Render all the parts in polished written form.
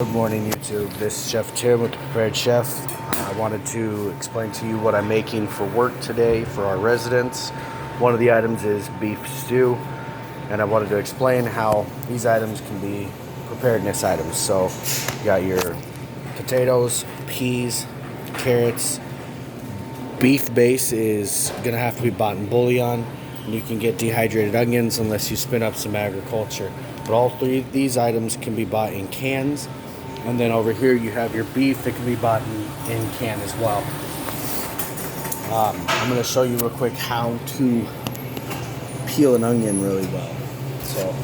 Good morning, YouTube. This is Chef Tim with the Prepared Chef. I wanted to explain to you what I'm making for work today for our residents. One of the items is beef stew, and I wanted to explain how these items can be preparedness items. So you got your potatoes, peas, carrots. Beef base is going to have to be bought in bouillon, and you can get dehydrated onions unless you spin up some agriculture. But all three of these items can be bought in cans. And then over here you have your beef that can be bought in can as well. I'm going to show you real quick how to peel an onion really well. So,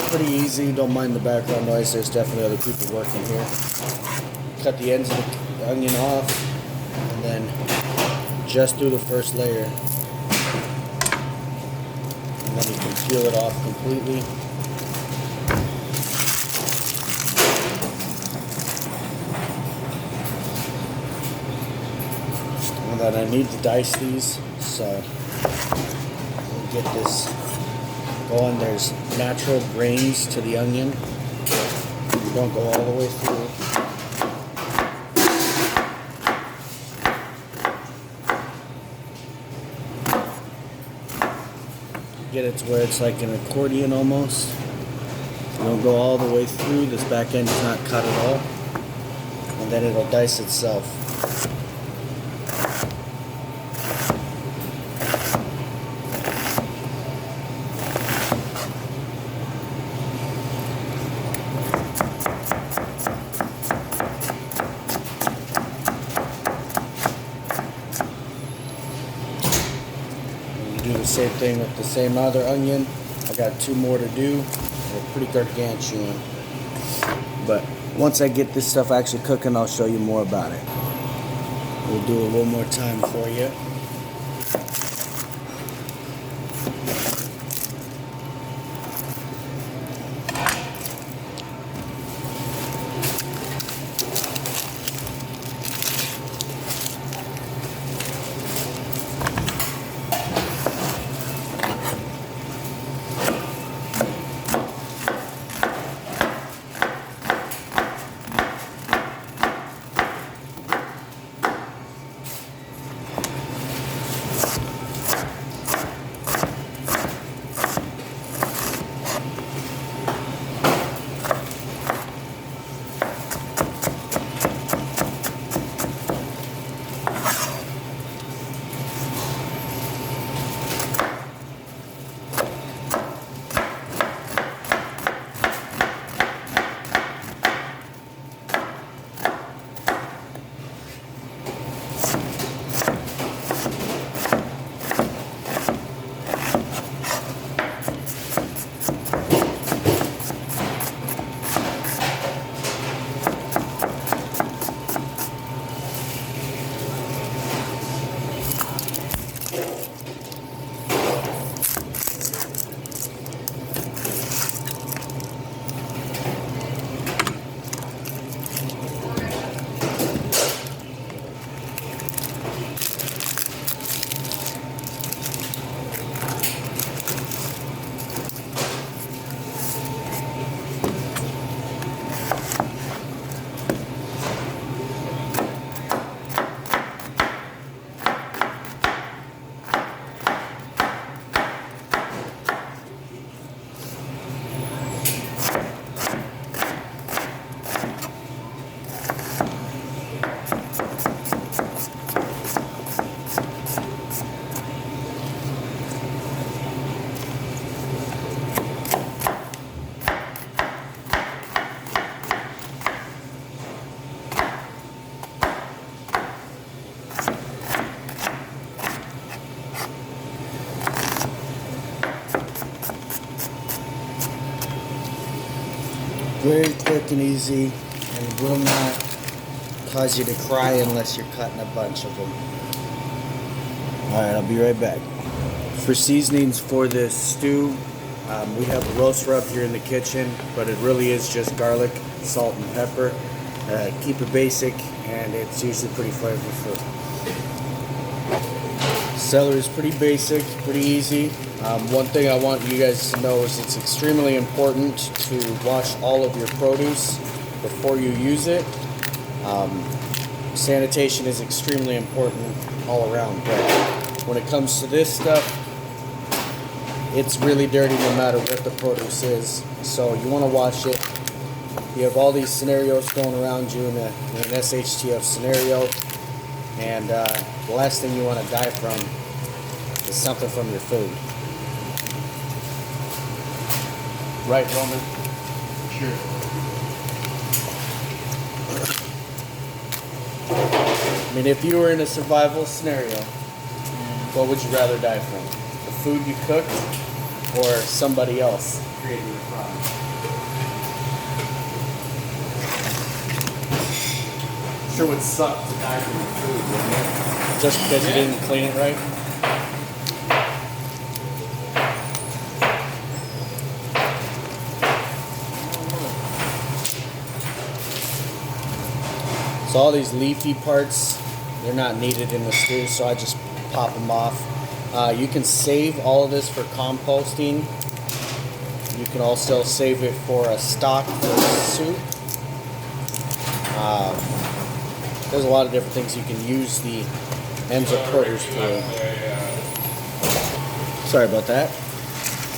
pretty easy, don't mind the background noise, there's definitely other people working here. Cut the ends of the onion off, and then just through the first layer. And then you can peel it off completely. And then I need to dice these, so we'll get this going. There's natural grains to the onion. You don't go all the way through. Get it to where it's like an accordion almost. You don't go all the way through. This back end is not cut at all. And then it'll dice itself. Do the same thing with the same other onion. I got two more to do. They're pretty gargantuan. But once I get this stuff actually cooking, I'll show you more about it. We'll do it one more time for you. Very quick and easy, and will not cause you to cry unless you're cutting a bunch of them. Alright, I'll be right back. For seasonings for this stew, we have a roast rub here in the kitchen, but it really is just garlic, salt, and pepper. Keep it basic, and it's usually pretty flavorful. Celery is pretty basic, pretty easy. One thing I want you guys to know is it's extremely important to wash all of your produce before you use it. Sanitation is extremely important all around, but when it comes to this stuff, it's really dirty no matter what the produce is. So you want to wash it. You have all these scenarios going around you in an SHTF scenario, and the last thing you want to die from is something from your food. Right, Roman? Sure. I mean, if you were in a survival scenario, what would you rather die from? The food you cooked or somebody else creating the problem? Sure would suck to die from your food, wouldn't it? Just because you didn't clean it right? So all these leafy parts, they're not needed in the stew, so I just pop them off. You can save all of this for composting. You can also save it for a stock for soup. There's a lot of different things you can use the ends of produce for. Sorry about that.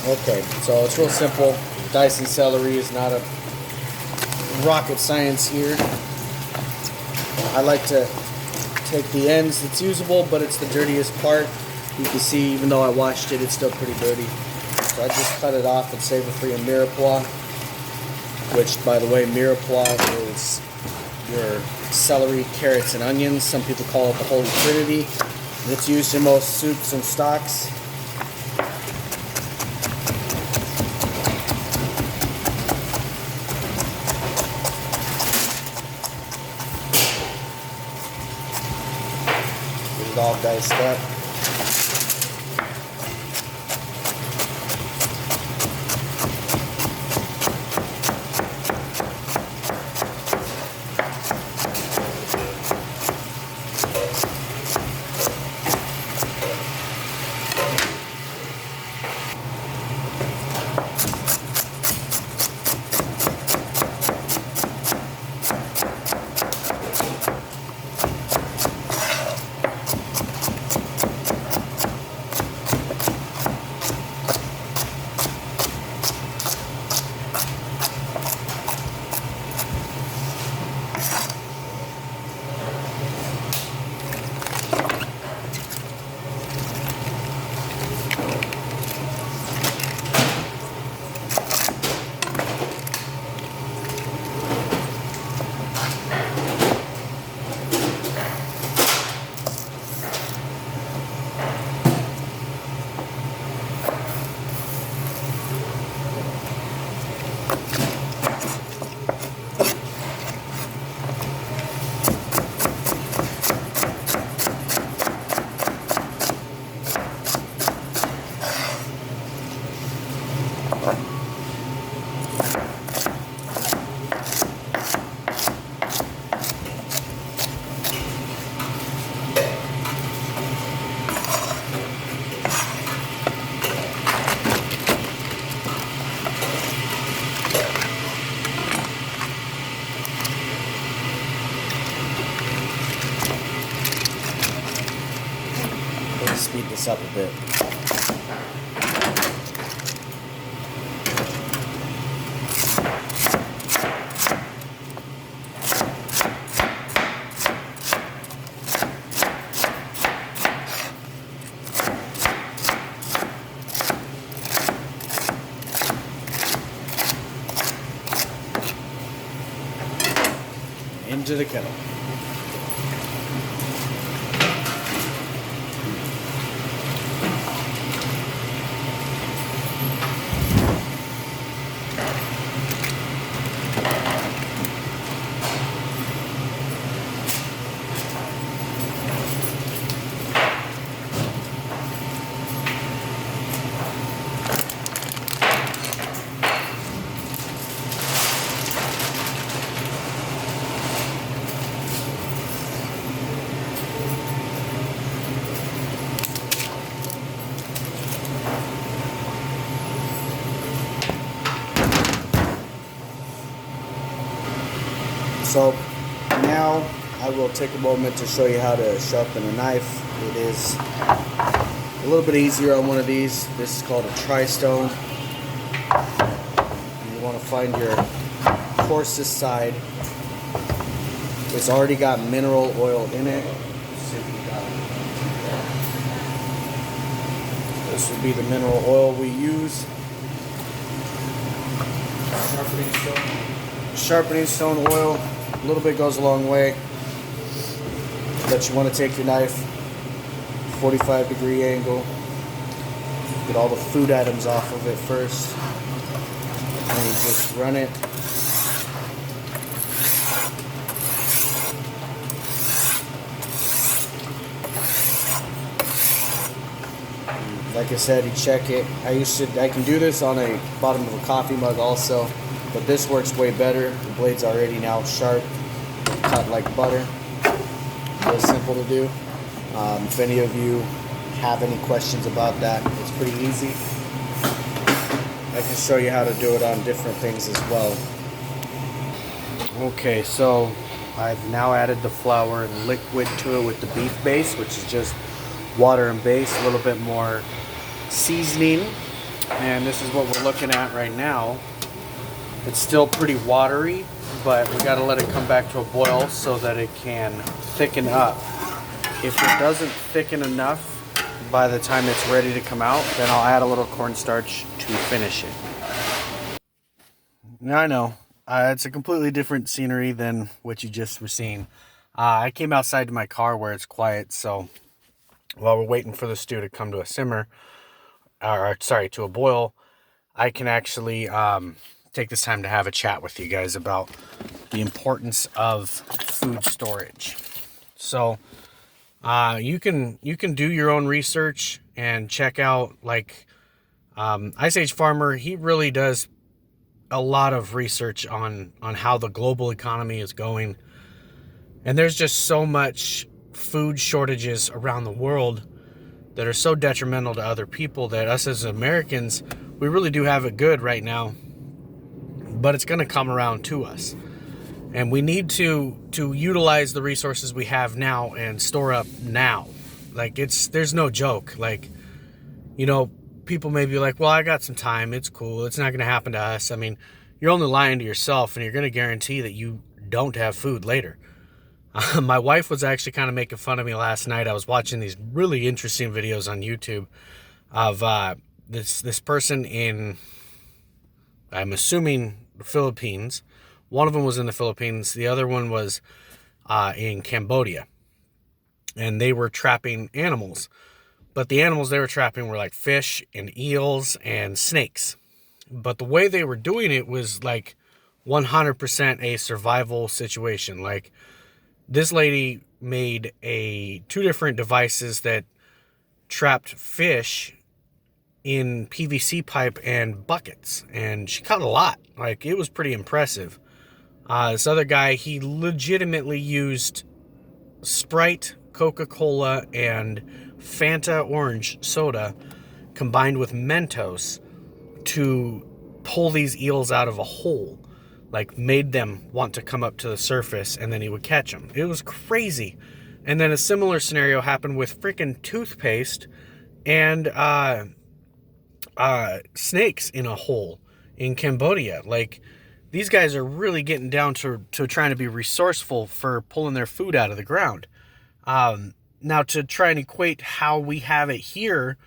Okay, so it's real simple. Dicing celery is not a rocket science here. I like to take the ends that's usable, but it's the dirtiest part. You can see, even though I washed it, it's still pretty dirty. So I just cut it off and save it for your mirepoix, which, by the way, mirepoix is your celery, carrots, and onions. Some people call it the Holy Trinity. It's used in most soups and stocks. Get it all diced up. Speed this up a bit. Into the kettle. So now I will take a moment to show you how to sharpen a knife. It is a little bit easier on one of these. This is called a tri-stone. You want to find your coarsest side. It's already got mineral oil in it. This would be the mineral oil we use. Sharpening stone oil. A little bit goes a long way. But you want to take your knife, 45-degree angle. Get all the food items off of it first. And you just run it. Like I said, you check it. I can do this on a bottom of a coffee mug also, but this works way better. The blade's already now sharp, cut like butter. Real simple to do. If any of you have any questions about that, it's pretty easy. I can show you how to do it on different things as well. Okay, so I've now added the flour and liquid to it with the beef base, which is just water and base, a little bit more seasoning, and this is what we're looking at right now. It's still pretty watery, but we got to let it come back to a boil so that it can thicken up. If it doesn't thicken enough by the time it's ready to come out, then I'll add a little cornstarch to finish it. Now I know it's a completely different scenery than what you just were seeing. I came outside to my car where it's quiet, so while we're waiting for the stew to come to a simmer, to a boil, I can actually take this time to have a chat with you guys about the importance of food storage. So you can do your own research and check out, like Ice Age Farmer. He really does a lot of research on how the global economy is going, and there's just so much food shortages around the world that are so detrimental to other people that us as Americans, we really do have it good right now, but it's going to come around to us, and we need to utilize the resources we have now and store up now. Like, there's no joke. Like, you know, people may be like, well, I got some time, it's cool, it's not going to happen to us. I mean, you're only lying to yourself, and you're going to guarantee that you don't have food later. My wife was actually kind of making fun of me last night. I was watching these really interesting videos on YouTube of this person in, I'm assuming, the Philippines. One of them was in the Philippines. The other one was in Cambodia. And they were trapping animals. But the animals they were trapping were like fish and eels and snakes. But the way they were doing it was like 100% a survival situation. Like, this lady made two different devices that trapped fish in PVC pipe and buckets, and she caught a lot. Like, it was pretty impressive. This other guy, he legitimately used Sprite, Coca-Cola, and Fanta orange soda combined with Mentos to pull these eels out of a hole. Like, made them want to come up to the surface, and then he would catch them. It was crazy. And then a similar scenario happened with freaking toothpaste and snakes in a hole in Cambodia. Like, these guys are really getting down to trying to be resourceful for pulling their food out of the ground. Now, to try and equate how we have it here,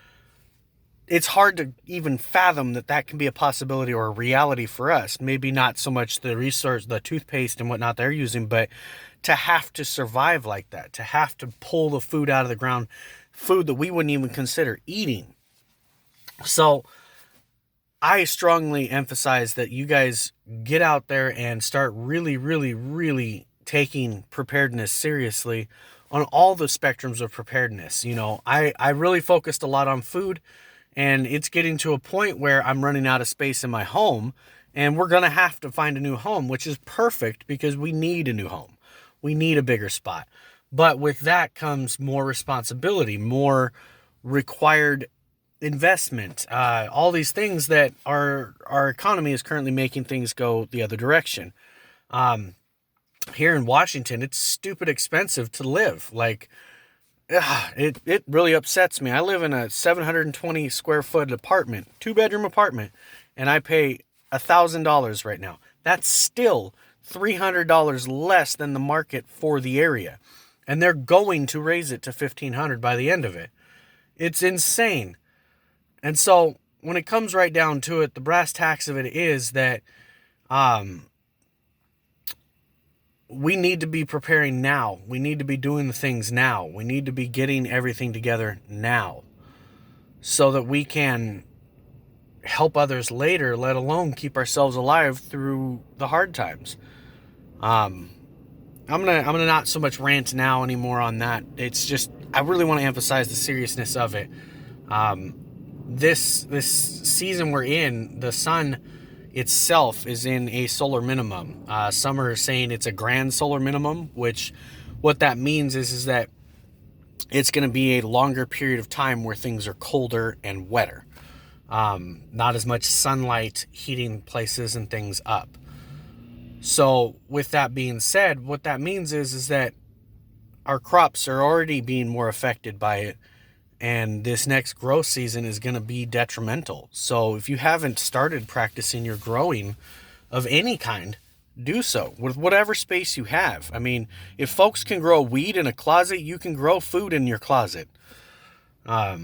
it's hard to even fathom that can be a possibility or a reality for us. Maybe not so much the resource, the toothpaste and whatnot they're using, but to have to survive like that, to have to pull the food out of the ground, food that we wouldn't even consider eating. So I strongly emphasize that you guys get out there and start really, really, really taking preparedness seriously on all the spectrums of preparedness. You know, I really focused a lot on food. And it's getting to a point where I'm running out of space in my home, and we're going to have to find a new home, which is perfect because we need a new home. We need a bigger spot. But with that comes more responsibility, more required investment, all these things that our economy is currently making things go the other direction. here in Washington, it's stupid expensive to live. Like, it really upsets me. I live in a 720 square foot apartment, 2-bedroom apartment, and I pay $1,000 right now. That's still $300 less than the market for the area. And they're going to raise it to $1,500 by the end of it. It's insane. And so when it comes right down to it, the brass tacks of it is that we need to be preparing now. We need to be doing the things now. We need to be getting everything together now so that we can help others later, let alone keep ourselves alive through the hard times. I'm gonna not so much rant now anymore on that. It's just I really want to emphasize the seriousness of it. This season we're in, the sun itself is in a solar minimum. Some are saying it's a grand solar minimum, which what that means is that it's going to be a longer period of time where things are colder and wetter. Not as much sunlight heating places and things up. So with that being said, what that means is that our crops are already being more affected by it. And this next growth season is going to be detrimental. So if you haven't started practicing your growing of any kind, do so with whatever space you have. I mean, if folks can grow weed in a closet, you can grow food in your closet. I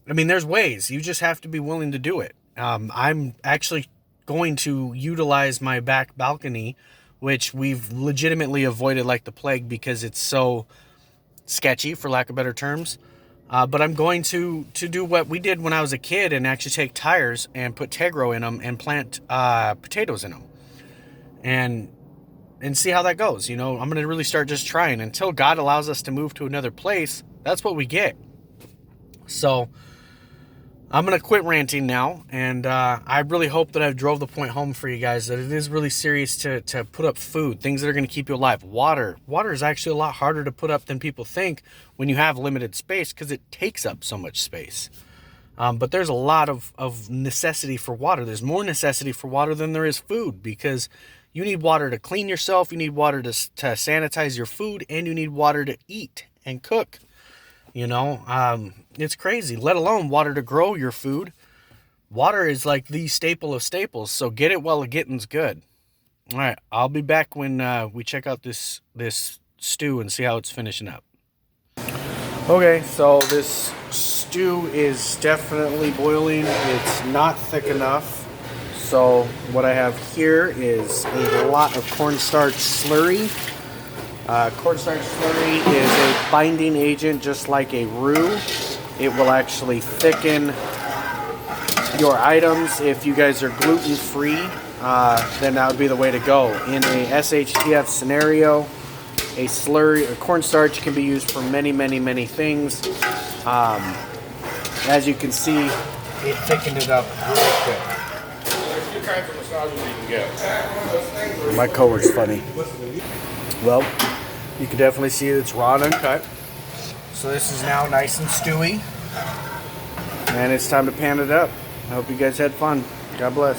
mean, there's ways. You just have to be willing to do it. I'm actually going to utilize my back balcony, which we've legitimately avoided like the plague because it's so sketchy, for lack of better terms. But I'm going to do what we did when I was a kid and actually take tires and put Tegro in them and plant potatoes in them and see how that goes. You know, I'm going to really start just trying until God allows us to move to another place. That's what we get. So I'm going to quit ranting now, and I really hope that I've drove the point home for you guys that it is really serious to put up food, things that are going to keep you alive. Water is actually a lot harder to put up than people think when you have limited space because it takes up so much space. But there's a lot of necessity for water. There's more necessity for water than there is food because you need water to clean yourself, you need water to sanitize your food, and you need water to eat and cook. You know, it's crazy, let alone water to grow your food. Water is like the staple of staples, so get it while the getting's good. All right, I'll be back when we check out this stew and see how it's finishing up. Okay, so this stew is definitely boiling. It's not thick enough. So what I have here is a lot of cornstarch slurry. Cornstarch slurry is a binding agent just like a roux. It will actually thicken your items. If you guys are gluten-free, then that would be the way to go. In a SHTF scenario, a cornstarch can be used for many, many, many things. As you can see, it thickened it up really quick. There's two kinds of massages you can get. My coworker's funny. Well, you can definitely see it's raw and uncut. So this is now nice and stewy. And it's time to pan it up. I hope you guys had fun. God bless.